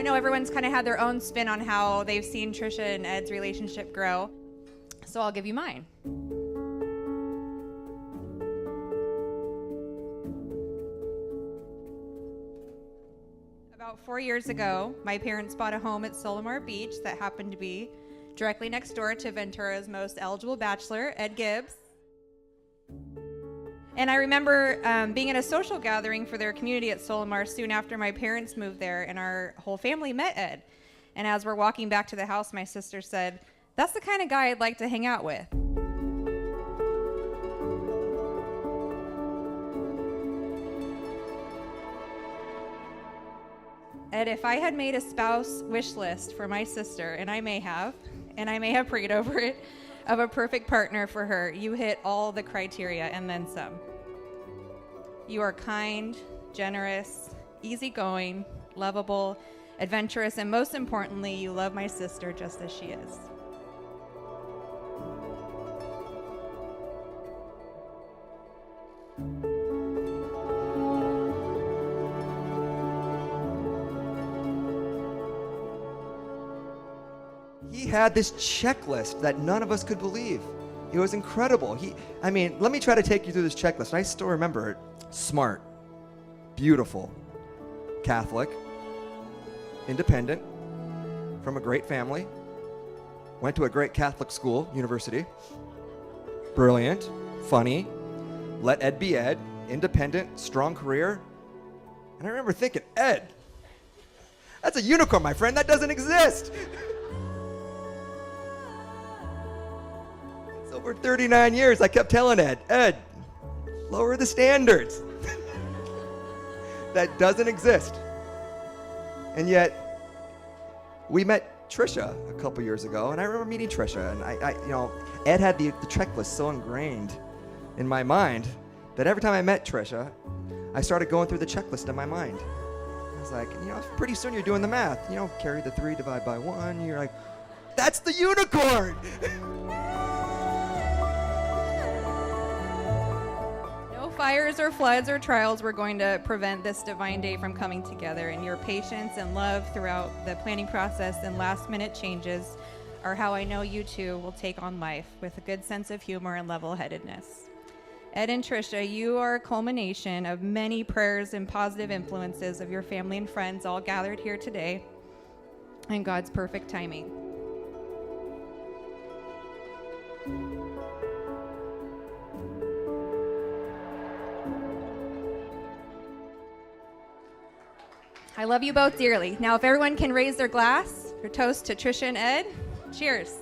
know everyone's kind of had their own spin on how they've seen Trisha and Ed's relationship grow, so I'll give you mine. About 4 years ago, my parents bought a home at Solomar Beach that happened to be directly next door to Ventura's most eligible bachelor, Ed Gibbs. And I remember being at a social gathering for their community at Solomar soon after my parents moved there, and our whole family met Ed. And as we're walking back to the house, my sister said, "That's the kind of guy I'd like to hang out with." Ed, if I had made a spouse wish list for my sister, and I may have prayed over it, of a perfect partner for her, you hit all the criteria and then some. You are kind, generous, easygoing, lovable, adventurous, and most importantly, you love my sister just as she is. He had this checklist that none of us could believe. It was incredible. Let me try to take you through this checklist. I still remember it. Smart, beautiful, Catholic, independent, from a great family, went to a great Catholic school, university, brilliant, funny, let Ed be Ed, independent, strong career. And I remember thinking, Ed, that's a unicorn, my friend. That doesn't exist. For 39 years, I kept telling Ed, lower the standards. That doesn't exist. And yet, we met Trisha a couple years ago, and I remember meeting Trisha, and Ed had the checklist so ingrained in my mind that every time I met Trisha, I started going through the checklist in my mind. I was like, pretty soon you're doing the math. Carry the 3, divide by 1. You're like, that's the unicorn. Fires or floods or trials were going to prevent this divine day from coming together, and your patience and love throughout the planning process and last-minute changes are how I know you two will take on life with a good sense of humor and level-headedness. Ed and Trisha, you are a culmination of many prayers and positive influences of your family and friends all gathered here today in God's perfect timing. I love you both dearly. Now, if everyone can raise their glass for toast to Trisha and Ed, cheers.